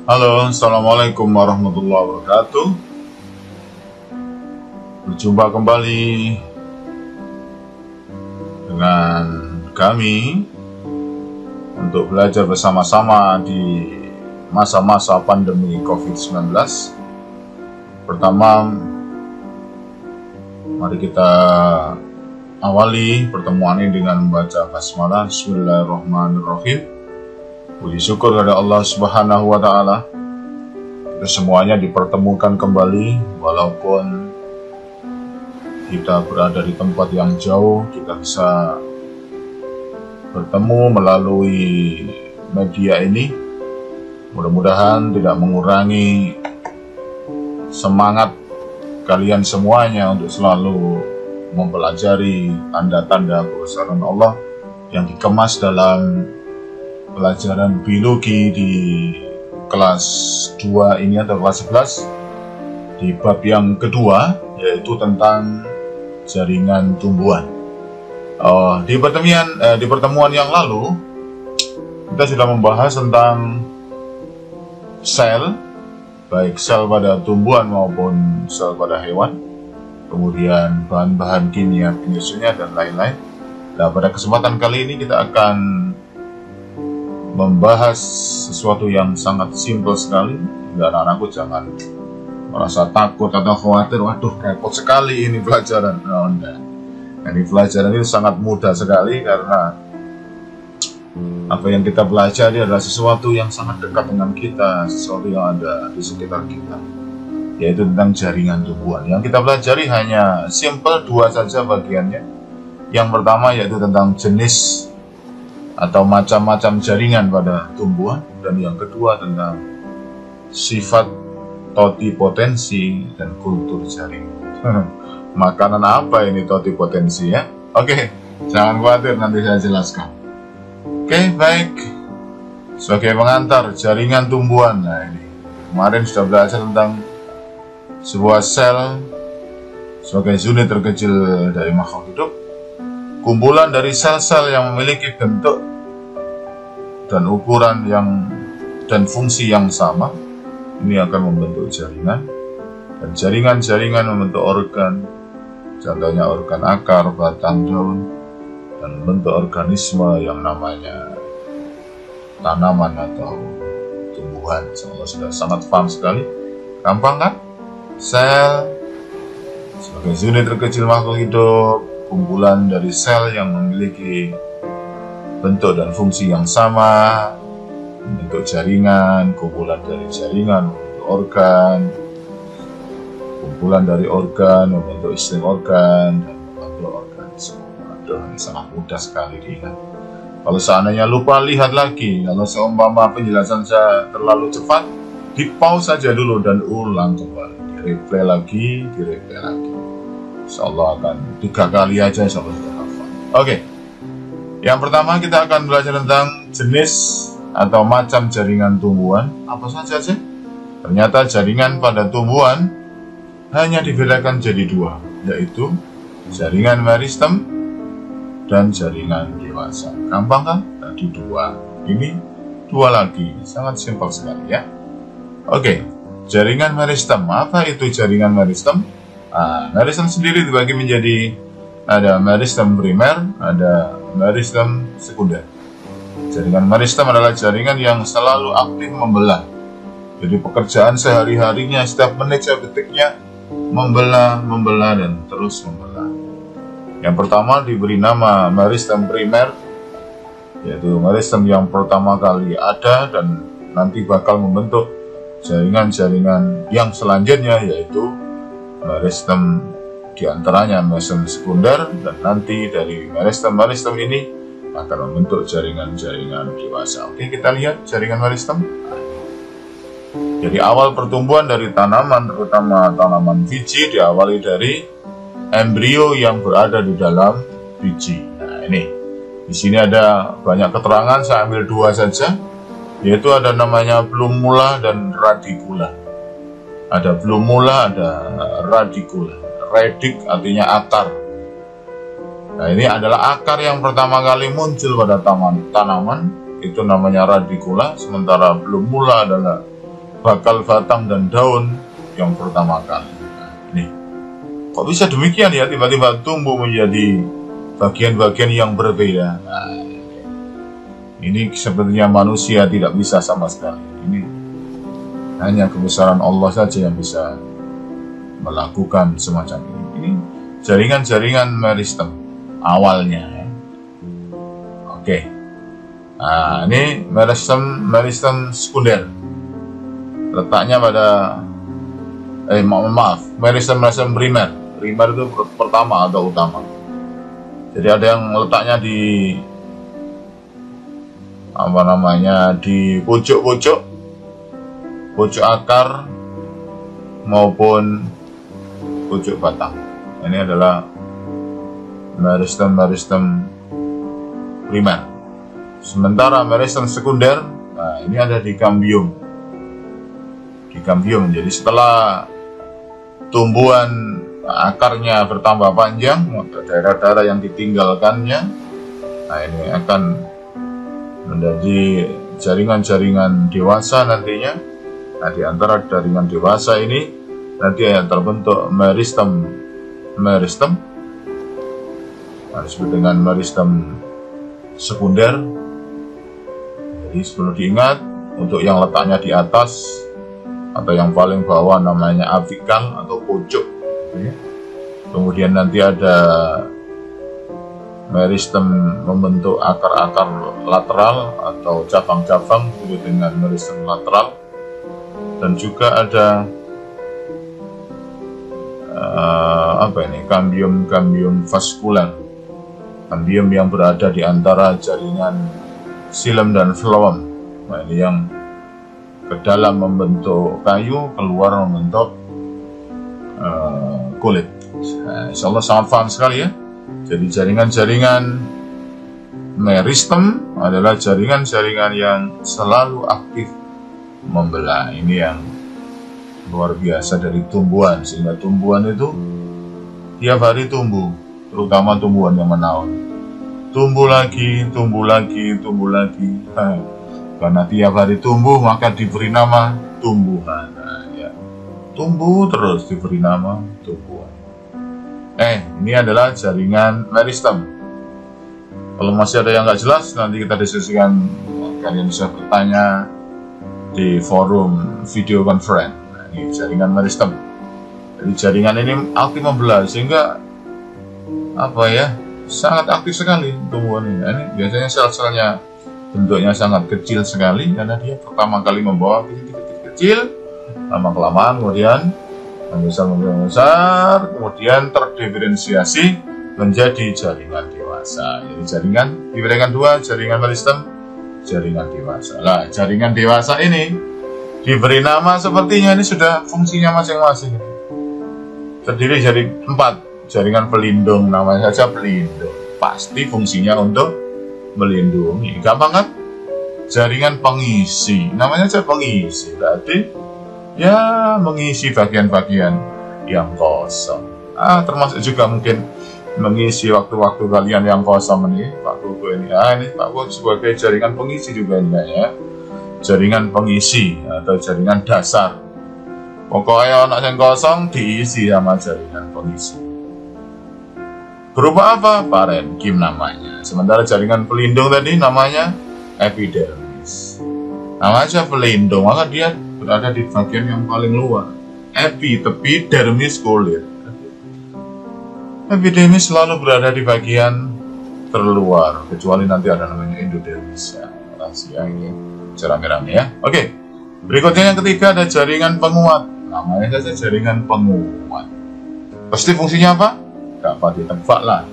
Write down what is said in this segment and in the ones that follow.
Halo, Assalamualaikum warahmatullahi wabarakatuh. Berjumpa kembali dengan kami untuk belajar bersama-sama di masa-masa pandemi COVID-19. Pertama, mari kita awali pertemuan ini dengan membaca basmalah. Bismillahirrahmanirrahim. Puji syukur kepada Allah Subhanahu wa Ta'ala, kita semuanya dipertemukan kembali. Walaupun kita berada di tempat yang jauh, kita bisa bertemu melalui media ini. Mudah-mudahan tidak mengurangi semangat kalian semuanya untuk selalu mempelajari tanda-tanda kebesaran Allah yang dikemas dalam pelajaran biologi di kelas 2 ini atau kelas 11 di bab yang kedua, yaitu tentang jaringan tumbuhan. Di pertemuan yang lalu kita sudah membahas tentang sel, baik sel pada tumbuhan maupun sel pada hewan, kemudian bahan-bahan kimia penyusunnya dan lain-lain. Nah, pada kesempatan kali ini kita akan membahas sesuatu yang sangat simpel sekali, sehingga anak-anakku jangan merasa takut atau khawatir, waduh repot sekali ini pelajaran. Enggak. Ini pelajaran ini sangat mudah sekali, karena apa yang kita pelajari adalah sesuatu yang sangat dekat dengan kita, sesuatu yang ada di sekitar kita, yaitu tentang jaringan tumbuhan. Yang kita pelajari hanya simple, dua saja bagiannya. Yang pertama yaitu tentang jenis atau macam-macam jaringan pada tumbuhan, dan yang kedua tentang sifat, totipotensi, dan kultur jaringan. Makanan apa ini totipotensi ya? Oke, jangan khawatir, nanti saya jelaskan. Oke, baik. Sebagai pengantar jaringan tumbuhan, nah ini kemarin sudah belajar tentang sebuah sel sebagai unit terkecil dari makhluk hidup, kumpulan dari sel-sel yang memiliki bentuk dan ukuran dan fungsi yang sama. Ini akan membentuk jaringan, dan jaringan-jaringan membentuk organ, contohnya organ akar, batang, daun, dan membentuk organisme yang namanya tanaman atau tumbuhan. Insyaallah sudah sangat paham sekali, gampang kan? Sel sebagai unit terkecil makhluk hidup, kumpulan dari sel yang memiliki bentuk dan fungsi yang sama, membentuk jaringan, kumpulan dari jaringan membentuk organ, kumpulan dari organ membentuk sistem organ, dan membentuk organisme. Aduh, ini sangat mudah sekali diingat. Kalau seandainya lupa, lihat lagi. Kalau seumpama penjelasan saya terlalu cepat, di pause saja dulu dan ulang kembali, di-replay lagi. Insyaallah akan 3 kali aja, insyaallah sudah hafal. Oke. Yang pertama kita akan belajar tentang jenis atau macam jaringan tumbuhan. Apa saja sih? Ternyata jaringan pada tumbuhan hanya dibedakan jadi 2, yaitu jaringan meristem dan jaringan dewasa. Gampang kan? Tadi 2. Ini 2 lagi. Sangat simpel sekali ya. Oke. Jaringan meristem. Apa itu jaringan meristem? Meristem sendiri dibagi menjadi ada meristem primer, ada meristem sekunder. Jaringan meristem adalah jaringan yang selalu aktif membelah. Jadi pekerjaan sehari-harinya, setiap menit, setiap detiknya membelah, dan terus membelah. Yang pertama diberi nama meristem primer, yaitu meristem yang pertama kali ada dan nanti bakal membentuk jaringan-jaringan yang selanjutnya, yaitu meristem, diantaranya meristem sekunder, dan nanti dari meristem ini akan membentuk jaringan-jaringan dewasa. Oke, kita lihat jaringan meristem. Jadi awal pertumbuhan dari tanaman, terutama tanaman biji, diawali dari embrio yang berada di dalam biji. Nah, ini di sini ada banyak keterangan, saya ambil 2 saja, yaitu ada namanya plumula dan radicula. Ada plumula, ada radicula. Radic artinya akar. Nah, ini adalah akar yang pertama kali muncul pada tanaman, itu namanya radicula. Sementara plumula adalah bakal batang dan daun yang pertama kali. Nah, ini kok bisa demikian ya, tiba-tiba tumbuh menjadi bagian-bagian yang berbeda. Nah, ini sepertinya manusia tidak bisa sama sekali. Ini hanya kebesaran Allah saja yang bisa melakukan semacam ini. Ini jaringan-jaringan meristem awalnya. Oke. Nah, ini meristem sekunder. Letaknya pada meristem primer. Primer itu pertama atau utama. Jadi ada yang letaknya di di pojok akar maupun pojok batang. Ini adalah meristem primer. Sementara meristem sekunder, nah ini ada di kambium. Jadi setelah tumbuhan akarnya bertambah panjang, daerah-daerah yang ditinggalkannya, nah ini akan menjadi jaringan-jaringan dewasa nantinya. Nah, di antara jaringan dewasa ini nanti yang terbentuk meristem, disebut dengan meristem sekunder. Jadi perlu diingat, untuk yang letaknya di atas atau yang paling bawah namanya apikal atau pojok. Kemudian nanti ada meristem membentuk akar-akar lateral atau cabang-cabang disebut dengan meristem lateral, dan juga ada kambium vaskular, kambium yang berada di antara jaringan xilem dan phloem. Nah, ini yang ke dalam membentuk kayu, keluar membentuk kulit. Nah, insya Allah sangat paham sekali ya. Jadi jaringan-jaringan meristem adalah jaringan-jaringan yang selalu aktif membelah. Ini yang luar biasa dari tumbuhan, sehingga tumbuhan itu tiap hari tumbuh, terutama tumbuhan yang menaun. Tumbuh lagi. Karena tiap hari tumbuh, maka diberi nama tumbuhan. Nah, ya. Tumbuh terus diberi nama tumbuhan. Ini adalah jaringan meristem. Kalau masih ada yang nggak jelas, nanti kita diskusikan. Kalian bisa bertanya di forum video conference. Nah, ini jaringan meristem. Jadi jaringan ini aktif membelah, sehingga sangat aktif sekali tumbuhan ini. Nah, ini biasanya sel-selnya bentuknya sangat kecil sekali, karena dia pertama kali membawa kecil, lama-kelamaan kemudian membesar, kemudian terdiferensiasi menjadi jaringan dewasa. Jadi jaringan diberikan dua, jaringan meristem, jaringan dewasa. Lah, jaringan dewasa ini diberi nama sepertinya ini sudah fungsinya masing-masing. Terdiri dari 4 jaringan pelindung, namanya saja pelindung. Pasti fungsinya untuk melindungi. Gampang kan? Jaringan pengisi, namanya saja pengisi. Berarti ya mengisi bagian-bagian yang kosong. Termasuk juga mungkin mengisi waktu-waktu kalian yang kosong ini, Pak Koko ini. Ini Pak Koko sebagai jaringan pengisi juga ini ya. Jaringan pengisi atau jaringan dasar. Pokoknya anak yang kosong diisi sama jaringan pengisi. Berupa apa? Parenkim namanya. Sementara jaringan pelindung tadi namanya epidermis. Namanya pelindung, maka dia berada di bagian yang paling luar. Tepi dermis kulit. Epidermis selalu berada di bagian terluar, kecuali nanti ada namanya endodermis ya. Rahasia ini rame-rame ya. Oke. Berikutnya yang ketiga ada jaringan penguat. Namanya saja jaringan penguat. Pasti fungsinya apa? Dapat ditebak lah.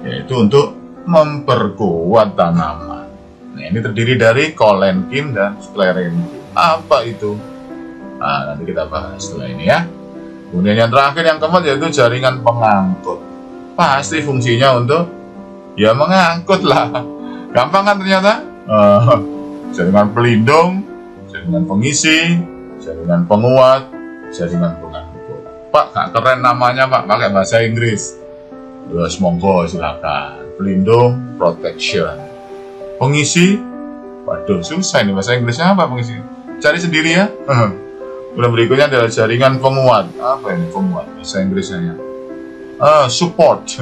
Yaitu untuk memperkuat tanaman. Nah, ini terdiri dari kolenkin dan sklerenkin. Apa itu? Nah, nanti kita bahas setelah ini ya. Kemudian yang terakhir, yang keempat, yaitu jaringan pengangkut. Pasti fungsinya untuk ya mengangkut lah. Gampang kan ternyata? Jaringan pelindung, jaringan pengisi, jaringan penguat, jaringan pengangkut. Pak, gak keren namanya Pak, pakai bahasa Inggris. Terus monggo silakan. Pelindung, protection. Pengisi, waduh susah ini bahasa Inggrisnya apa pengisi? cari sendiri ya. Kemudian berikutnya adalah jaringan penguat. Apa ini penguat? Bahasa Inggrisnya. Support,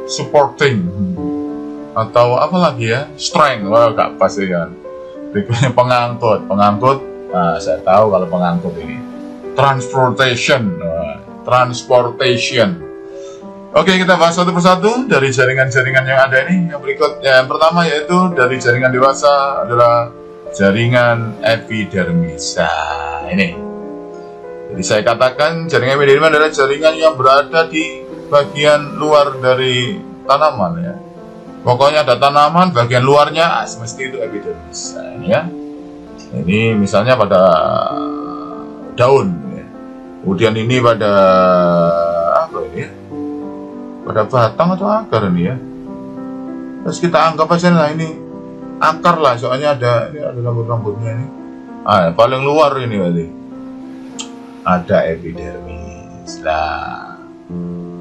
supporting, atau apa lagi ya? Strength. Wah, gak pas ya kan. Berikutnya pengangkut. Nah, saya tahu kalau pengangkut ini. Transportation. Transportation. Oke, kita bahas satu persatu dari jaringan-jaringan yang ada ini. Yang berikut, yang pertama yaitu dari jaringan dewasa adalah jaringan epidermis. Nah, ini. Jadi saya katakan jaringan epidermis adalah jaringan yang berada di bagian luar dari tanaman ya. Pokoknya ada tanaman, bagian luarnya semesti itu epidermis. Nah, ini ya. Ini misalnya pada daun ya. Kemudian ini pada apa ini ya? Pada batang atau akar ini ya. Terus kita anggap aja lah ini akar lah, soalnya ada rambut-rambutnya ini. Paling luar ini berarti ada epidermis lah.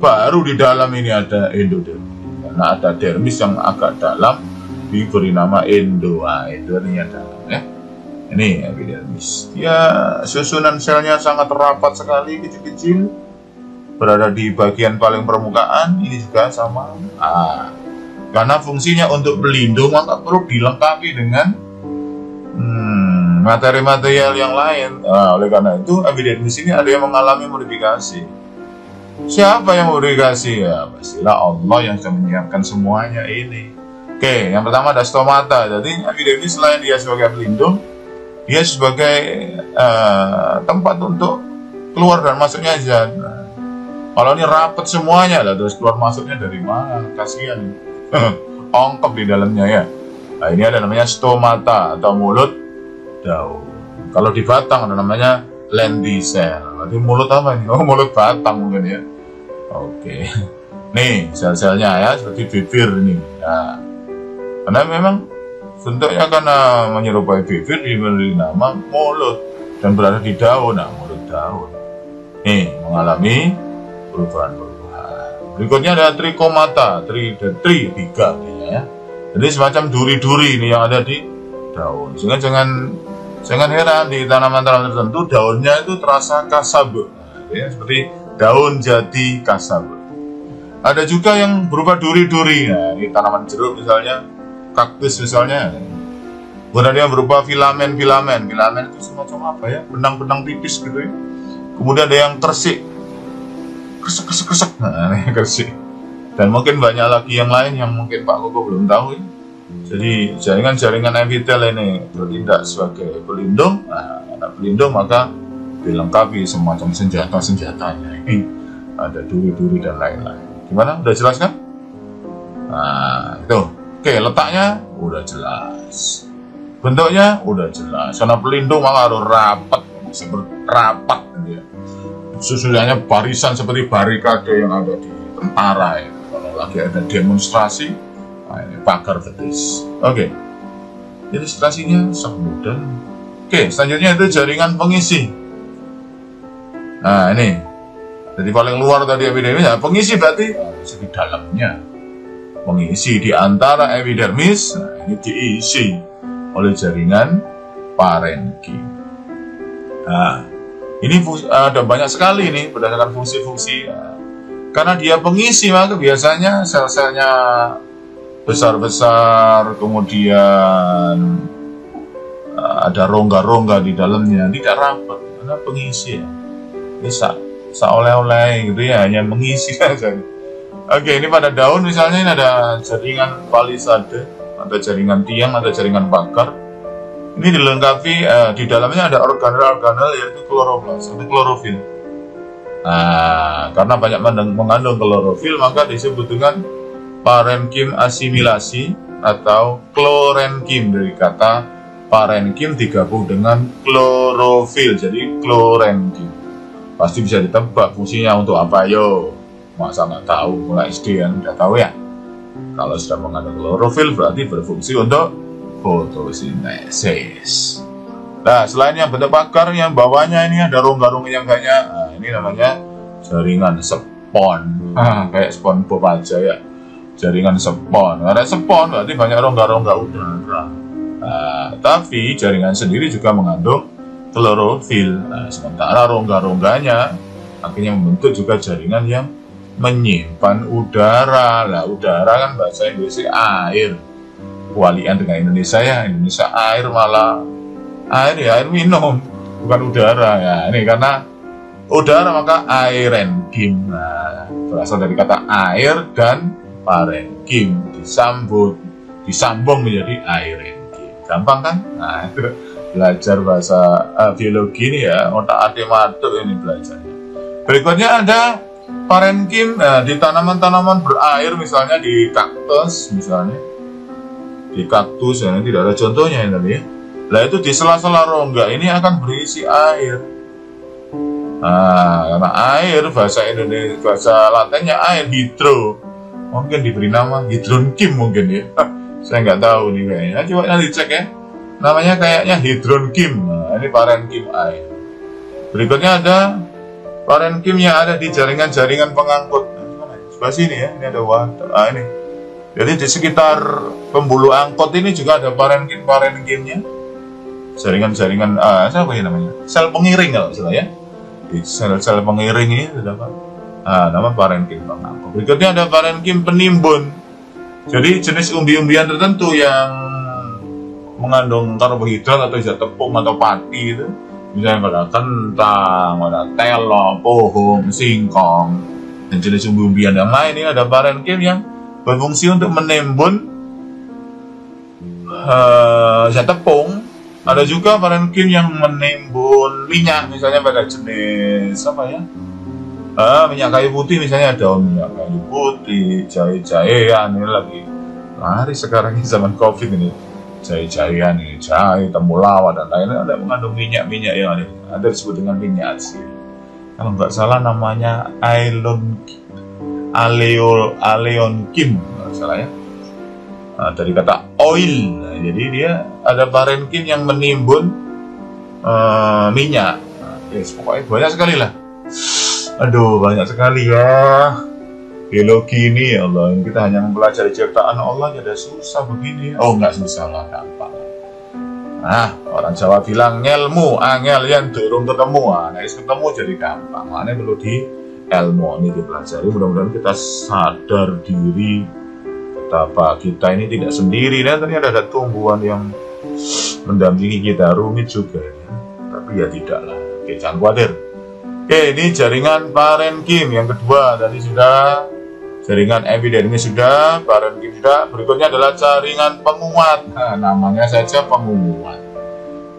Baru di dalam ini ada endodermis. Karena ada dermis yang agak dalam diberi nama endo. Endo ini dalam ya. Ini epidermis. Ya, susunan selnya sangat rapat sekali, kecil-kecil. Berada di bagian paling permukaan. Ini juga sama. Karena fungsinya untuk pelindung, maka perlu dilengkapi dengan materi-material yang lain. Oleh karena itu, epidermis ini ada yang mengalami modifikasi. Siapa yang modifikasi? Ya, pastilah Allah yang sudah menyiapkan semuanya ini. Oke, yang pertama ada stomata. Jadi, epidermis selain dia sebagai pelindung, dia sebagai tempat untuk keluar dan masuknya zat. Kalau ini rapat semuanya, lah terus keluar masuknya dari mana? Kasihan. Ongkep di dalamnya ya. Nah, ini ada namanya stomata atau mulut daun. Kalau di batang ada namanya lenticel. Berarti mulut apa ini? Oh, mulut batang mungkin ya. Oke. Nih sel-selnya ya seperti bibir ini. Nah, karena memang bentuknya karena menyerupai bibir diberi nama mulut dan berada di daun. Nah, mulut daun. Nih mengalami perubahan-perubahan. Berikutnya ada trikomata, tiga artinya ya. Jadi semacam duri-duri ini yang ada di daun. Sehingga jangan heran di tanaman-tanaman tertentu daunnya itu terasa kasab. Ya, seperti daun jati kasab. Ada juga yang berupa duri-duri. Nah, ini tanaman jeruk misalnya, kaktus misalnya. Kemudian yang berupa filamen. Filamen itu semacam apa ya? Benang-benang tipis gitu ya. Kemudian ada yang kersik. Kesek. Nah, ini kersik. Dan mungkin banyak lagi yang lain yang mungkin Pak Koko belum tahu ya. Jadi jaringan-jaringan epitel ini bertindak sebagai pelindung. Nah, karena pelindung maka dilengkapi semacam senjata-senjatanya. Ini ada duri-duri dan lain-lain. Gimana? Udah jelas kan? Nah, itu. Oke, letaknya udah jelas. Bentuknya udah jelas. Karena pelindung maka harus rapat, seperti rapat gitu ya. Susunannya barisan seperti barikade yang ada di tentara ya. Kalau lagi ada demonstrasi, nah ini pagar betis. Oke. Ilustrasinya semudah. Oke, selanjutnya itu jaringan pengisi. Nah, ini. Jadi paling luar tadi epidermis, nah, pengisi berarti di dalamnya. Pengisi di antara epidermis, nah, ini diisi oleh jaringan parenkim. Nah, ini ada banyak sekali nih berdasarkan fungsi-fungsi. Nah, karena dia pengisi maka biasanya sel-selnya besar-besar, kemudian ada rongga-rongga di dalamnya, tidak rapat karena pengisi ya. Bisa seoleh-oleh gitu ya, hanya mengisi saja. Oke, ini pada daun misalnya ini ada jaringan palisade, ada jaringan tiang, ada jaringan pagar. Ini dilengkapi di dalamnya ada organel-organel yaitu kloroplas atau klorofil. Nah, karena banyak mengandung klorofil maka disebut dengan parenkim asimilasi atau klorenkim, dari kata parenkim digabung dengan klorofil jadi klorenkim. Pasti bisa ditebak fungsinya untuk apa yo. Masa nggak tahu, mulai SD kan udah tahu ya. Kalau sudah mengandung klorofil berarti berfungsi untuk fotosintesis. Nah, selain yang bentuk pagar, yang bawahnya ini ada rongga-rongga yang banyak. Nah, ini namanya jaringan spon. Kayak SpongeBob aja ya. Jaringan spon. Ada spon berarti banyak rongga-rongga udara. Nah, tapi jaringan sendiri juga mengandung klorofil. Nah, sementara rongga-rongganya akhirnya membentuk juga jaringan yang menyimpan udara. Lah, udara kan bahasa Inggrisnya air. Walian dengan Indonesia ya, Indonesia air malah air ya, air minum, bukan udara ya. Ini karena udara maka airenkim. Nah, berasal dari kata air dan parenkim disambung menjadi airenkim. Gampang kan? Nah, itu belajar bahasa biologi ini ya, otak atik matuk ini belajarnya. Berikutnya ada parenkim di tanaman-tanaman berair, misalnya di kaktus misalnya. Di kaktus ya, tidak ada contohnya ya tadi ya. Nah, itu di sela-sela rongga ini akan berisi air. Nah, karena air bahasa Indonesia, bahasa Latinnya air, hidro. Mungkin diberi nama hidronkim mungkin ya. Saya nggak tahu nih kayaknya. Coba nanti cek ya. Namanya kayaknya hidronkim. Nah, ini parenkim air. Berikutnya ada parenkim yang ada di jaringan-jaringan pengangkut. Nah, sebelah sini ya. Ini ada water. Ah, ini. Jadi di sekitar pembuluh angkot ini juga ada parenkim-parenkimnya. Jaringan-jaringan apa ya namanya? Sel pengiring kalau salah ya. Di sel-sel pengiring ini terdapat nama parenkim pengangkut. Berikutnya ada parenkim penimbun. Jadi jenis umbi-umbian tertentu yang mengandung karbohidrat atau zat tepung atau pati itu, misalnya pada kentang, pada telo, pohon, singkong, dan jenis umbi-umbian yang lain ini ada parenkim yang berfungsi untuk menimbun zat tepung. Ada juga parenkim yang menimbun minyak, misalnya pada jenis apa ya? Minyak kayu putih misalnya, daun minyak kayu putih, jahe-jahean ini lagi lari sekarang ini zaman COVID ini. Jahe-jahean ini, jahe, temulawak dan lain-lain ada mengandung minyak-minyak yang ada disebut dengan minyak atsiri. Kalau nggak salah namanya aleonkim nggak salah ya. Dari kata oil. Nah, jadi dia ada parenkim yang menimbun minyak. Yes, pokoknya banyak sekali lah. Aduh, banyak sekali ya. Biologi ini ya Allah, kita hanya mempelajari ciptaan Allah jadi susah begini. Oh, nggak susah lah, gampang. Nah, orang Jawa bilang ngelmu, angel yang durung ketemu. Nah, ketemu jadi gampang. Makanya perlu di ilmu ini dipelajari. Mudah-mudahan kita sadar diri betapa kita ini tidak sendiri, dan ternyata ada tumbuhan yang mendampingi kita. Rumit juga ya, tapi ya tidaklah. Oke, jangan khawatir. Oke, ini jaringan parenkim yang kedua. Tadi sudah jaringan epidermis, sudah parenkim sudah. Berikutnya adalah jaringan penguat. Nah, namanya saja penguat.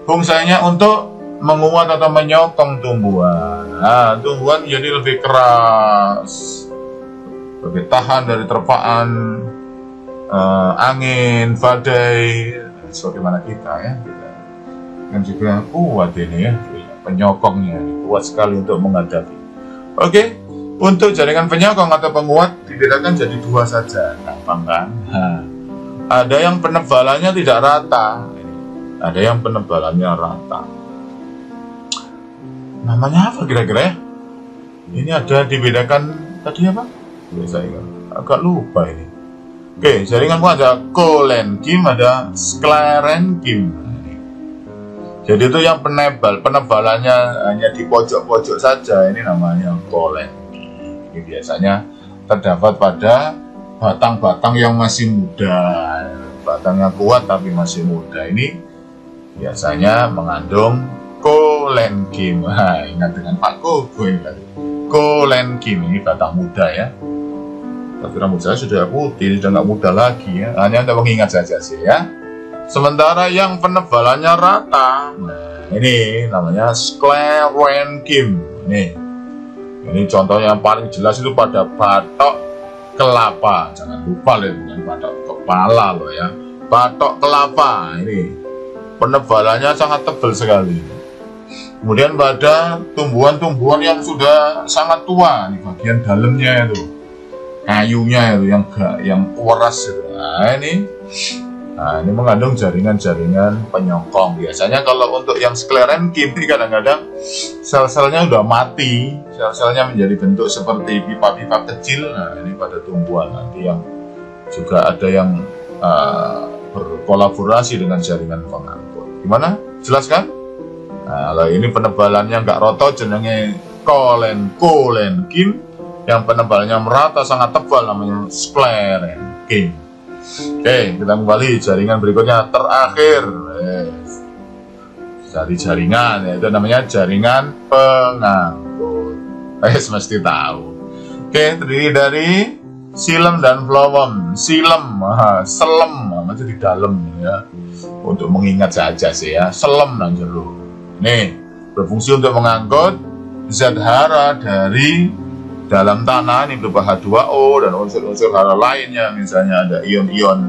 Fungsinya untuk menguat atau menyokong tumbuhan. Nah, tumbuhan jadi lebih keras, lebih tahan dari terpaan angin, badai, sebagaimana kita ya. Kita kan juga kuat ini ya, penyokongnya kuat sekali untuk menghadapi. Oke, untuk jaringan penyokong atau penguat dibedakan jadi dua saja, gampang kan? Ada yang penebalannya tidak rata, ada yang penebalannya rata. Namanya apa kira-kira ya? Ini ada dibedakan tadi apa? Saya agak lupa ini. Oke, jaringan ada kolenkim, ada sklerenkim. Jadi itu yang penebalannya hanya di pojok-pojok saja, ini namanya kolenkim. Ini biasanya terdapat pada batang-batang yang masih muda. Batangnya kuat tapi masih muda. Ini biasanya mengandung kolenkim. Ingat dengan Pak Koko ini tadi. Kolenkim ini batang muda ya. Tapi rambut saya sudah putih, sudah nggak muda lagi ya. Hanya untuk mengingat saja sih ya. Sementara yang penebalannya rata, nah ini namanya sklerenkim. Ini contohnya yang paling jelas itu pada batok kelapa. Jangan lupa loh, bukan batok kepala loh ya. Batok kelapa ini penebalannya sangat tebal sekali. Kemudian pada tumbuhan-tumbuhan yang sudah sangat tua, di bagian dalamnya itu. Kayunya itu yang keras itu. Nah, ini mengandung jaringan-jaringan penyokong. Biasanya kalau untuk yang sklerenkim ini kadang-kadang sel-selnya udah mati, sel-selnya menjadi bentuk seperti pipa-pipa kecil. Nah, ini pada tumbuhan nanti yang juga ada yang berkolaborasi dengan jaringan pengangkut. Gimana? Jelas kan? Nah, kalau ini penebalannya nggak roto jenenge kolenkin. Yang penebalannya merata sangat tebal namanya sklerenkin. Oke, kita kembali jaringan berikutnya terakhir. Dari jaringan, yaitu namanya jaringan pengangkut. Mesti tahu. Oke, terdiri dari silem dan phloem. Silem, selem, macam di dalam ya. Untuk mengingat saja sih ya, selem dan jeruk. Nih, berfungsi untuk mengangkut zat hara dari dalam tanah ini berupa H2O dan unsur-unsur hara lainnya. Misalnya ada ion-ion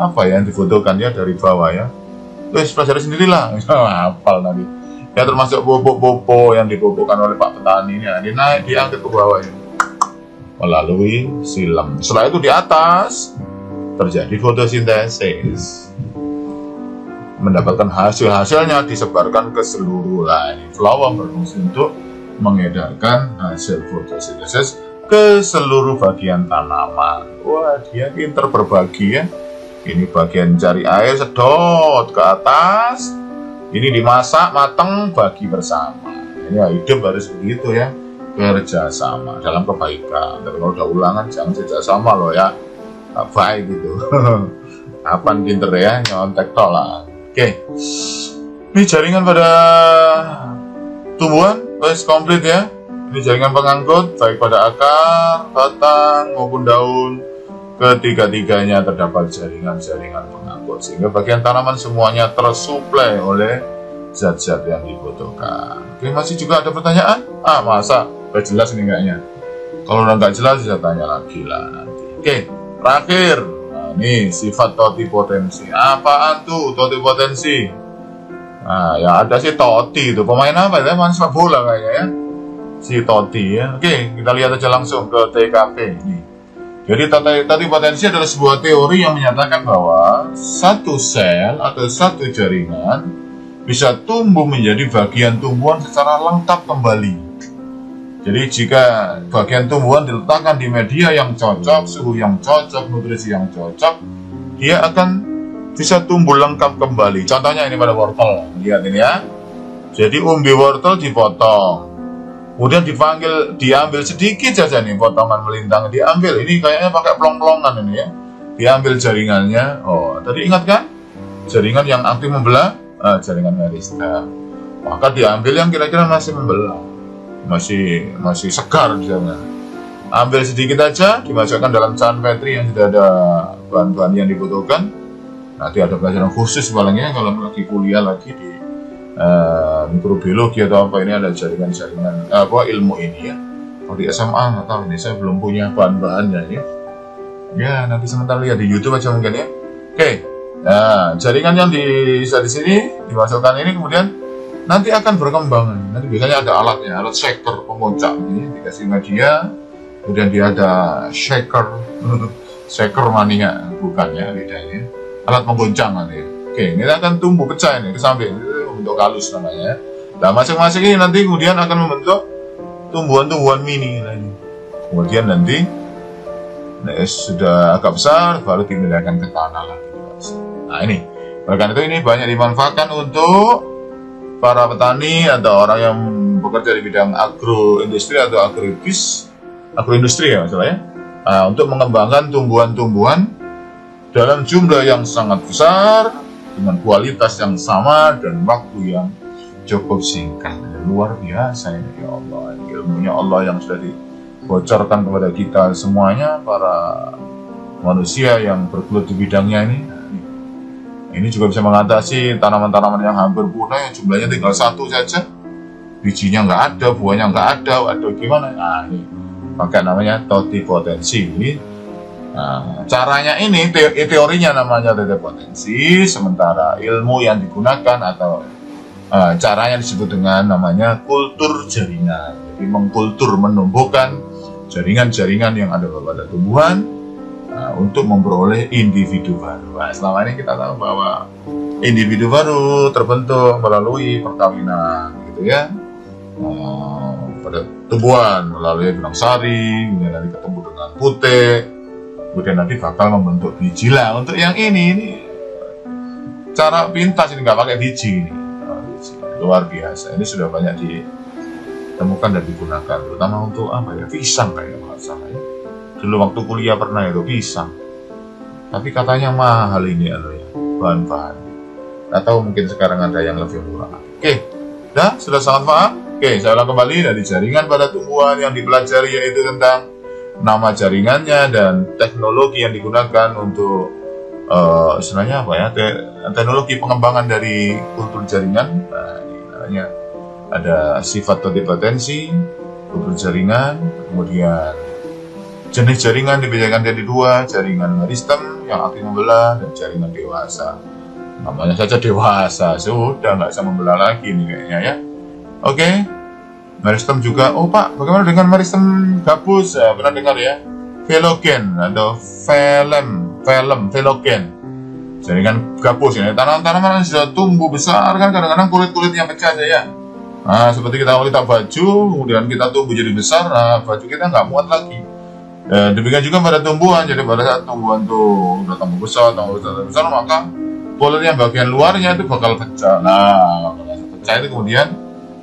apa ya yang difotokan ya dari bawah ya. Terus pelajari sendirilah, hafal nanti. Ya termasuk pupuk-pupuk yang dipupukkan oleh Pak Petani ini, naik diangkat ke bawah ya, melalui silem. Setelah itu di atas terjadi fotosintesis, mendapatkan hasilnya disebarkan ke seluruh lain. Phloem berfungsi untuk mengedarkan hasil fotosintesis ke seluruh bagian tanaman. Wah, dia pinter berbagi ya. Ini bagian cari air sedot ke atas, ini dimasak mateng bagi bersama. Ini ya, hidup harus begitu ya, kerja sama dalam kebaikan. Tapi kalau udah ulangan jangan kerja sama loh ya, baik gitu. Kapan pinter ya nyontek tolak. Oke, ini jaringan pada tumbuhan, wes komplit ya. Ini jaringan pengangkut baik pada akar, batang maupun daun. Ketiga-tiganya terdapat jaringan-jaringan pengangkut sehingga bagian tanaman semuanya tersuplai oleh zat-zat yang dibutuhkan. Oke, masih juga ada pertanyaan? Masa udah jelas ini enggaknya? Kalau udah nggak jelas bisa tanya lagi lah nanti. Oke, terakhir. Nah, ini sifat totipotensi. Apaan tuh totipotensi? Nah, ya ada si Totti itu. Pemain apa ya? Main sepak bola kayaknya ya. Si Totti ya. Oke, kita lihat aja langsung ke TKP ini. Jadi totipotensi adalah sebuah teori yang menyatakan bahwa satu sel atau satu jaringan bisa tumbuh menjadi bagian tumbuhan secara lengkap kembali. Jadi jika bagian tumbuhan diletakkan di media yang cocok, suhu yang cocok, nutrisi yang cocok, dia akan bisa tumbuh lengkap kembali. Contohnya ini pada wortel, lihat ini ya. Jadi umbi wortel dipotong. Kemudian diambil sedikit saja nih potongan melintang, diambil ini kayaknya pakai pelong-pelongan ini ya, diambil jaringannya. Oh, tadi ingat kan jaringan yang aktif membelah, jaringan meristem. Maka diambil yang kira-kira masih membelah, masih segar misalnya. Ambil sedikit aja, dimasukkan dalam cairan Petri yang sudah ada bahan-bahan yang dibutuhkan. Nanti ada pelajaran khusus palingnya kalau lagi kuliah lagi di mikrobiologi atau apa, ini ada jaringan-jaringan ilmu ini ya. Kalau di SMA nggak tahu ini, saya belum punya bahan-bahannya ya. Ya nanti sebentar lihat di YouTube aja mungkin ya. Oke, nah jaringan yang bisa di sini dimasukkan ini kemudian nanti akan berkembang. Nanti biasanya ada alatnya, alat shaker pemuncak ini dikasih media, kemudian dia ada shaker mania bukannya bedanya, alat menggoncang nanti. Oke, ini akan tumbuh pecah ini ke samping. Bentuk kalus namanya. Nah, masing-masing ini nanti kemudian akan membentuk tumbuhan-tumbuhan mini lagi. Kemudian nanti sudah agak besar baru dipindahkan ke tanah lagi. Nah ini, oleh itu ini banyak dimanfaatkan untuk para petani atau orang yang bekerja di bidang agroindustri atau agroindustri ya maksudnya. Untuk mengembangkan tumbuhan-tumbuhan dalam jumlah yang sangat besar, dengan kualitas yang sama dan waktu yang cukup singkat. Luar biasa ini ya Allah, ilmunya Allah yang sudah dibocorkan kepada kita semuanya, para manusia yang bergelut di bidangnya ini. Ini juga bisa mengatasi tanaman-tanaman yang hampir punah, yang jumlahnya tinggal satu saja, bijinya nggak ada, buahnya nggak ada, waduh gimana? Nah ini pakai namanya totipotensi. Nah, caranya ini teorinya namanya totipotensi, sementara ilmu yang digunakan atau caranya disebut dengan namanya kultur jaringan. Jadi mengkultur, menumbuhkan jaringan-jaringan yang ada pada tumbuhan untuk memperoleh individu baru. Nah, selama ini kita tahu bahwa individu baru terbentuk melalui perkawinan, gitu ya. Pada tumbuhan melalui benang sari, kemudian nanti ketemu dengan putek. Kemudian nanti bakal membentuk biji lah. Untuk yang ini cara pintas ini nggak pakai biji ini. luar biasa. Ini sudah banyak ditemukan dan digunakan, terutama untuk apa ya, pisang kayak masalah ya. Dulu waktu kuliah pernah itu pisang, tapi katanya mahal ini ya, bahan-bahan. Atau mungkin sekarang ada yang lebih murah. Oke, sudah sangat paham? Oke, saya ulang kembali dari jaringan pada tumbuhan yang dipelajari, yaitu tentang nama jaringannya dan teknologi yang digunakan untuk istilahnya apa ya, teknologi pengembangan dari kultur jaringan. Nah, ini namanya ada sifat totipotensi, kultur jaringan, kemudian jenis jaringan dibedakan jadi dua, jaringan meristem yang aktif membelah dan jaringan dewasa. Namanya saja dewasa, sudah nggak bisa membelah lagi nih kayaknya ya. Oke, meristem juga. Oh Pak, bagaimana dengan meristem gabus? Pernah dengar ya? Velogen atau velogen. Jaringan gabus ini, tanaman-tanaman yang sudah tumbuh besar kan kadang-kadang kulit-kulitnya pecah ya. Nah, seperti kita wanita baju, kemudian kita tumbuh jadi besar, nah baju kita nggak muat lagi. Demikian juga pada tumbuhan, jadi pada saat tumbuhan tuh udah tambah besar, maka kulit yang bagian luarnya itu bakal pecah. Nah, kalau pecah itu kemudian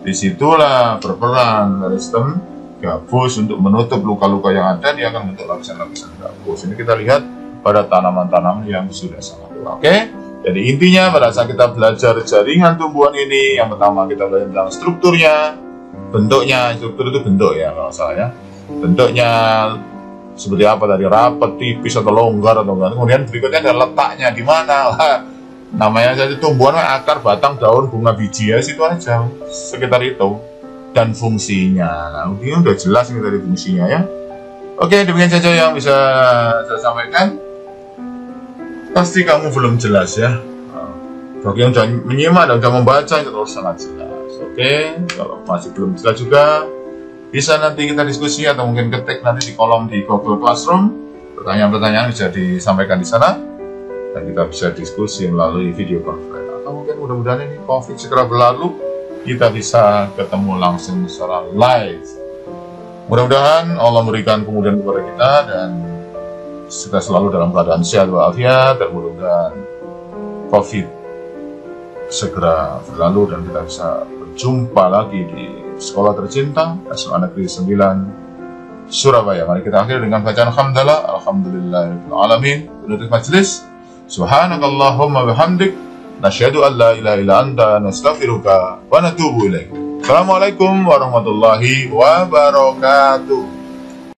disitulah berperan meristem gabus untuk menutup luka-luka yang ada. Dia akan membentuk lapisan-lapisan gabus. Ini kita lihat pada tanaman-tanaman yang sudah sangat tua. Oke, jadi intinya pada saat kita belajar jaringan tumbuhan ini, yang pertama kita belajar tentang strukturnya, bentuknya. Struktur itu bentuk ya kalau salah ya. Bentuknya seperti apa, dari rapat, tipis atau longgar atau enggak. Kemudian berikutnya ada letaknya di mana. Namanya saja tumbuhan, akar, batang, daun, bunga, biji ya, situ aja, sekitar itu. Dan fungsinya, nah ini udah jelas ini dari fungsinya ya. Oke, demikian saja yang bisa saya sampaikan. Pasti kamu belum jelas ya. Bagi yang sudah menyimak dan sudah membaca itu terus sangat jelas. Oke, kalau masih belum jelas juga, bisa nanti kita diskusi atau mungkin ketik nanti di kolom di Google Classroom. Pertanyaan-pertanyaan bisa disampaikan di sana dan kita bisa diskusi melalui video conference. Atau mungkin mudah-mudahan ini COVID segera berlalu, kita bisa ketemu langsung secara live. Mudah-mudahan Allah memberikan kemudahan kepada kita dan kita selalu dalam keadaan sehat walafiat, dan mudah-mudahan COVID segera berlalu dan kita bisa berjumpa lagi di sekolah tercinta SMA Negeri 9 Surabaya. Mari kita akhiri dengan bacaan hamdalah. Alhamdulillahirabbil alamin. Penutup majelis, subhanakallahumma bihamdik, nasyhadu an la ilaha illa anta, nastaghfiruka wa natubu ilaik. Assalamualaikum warahmatullahi wabarakatuh.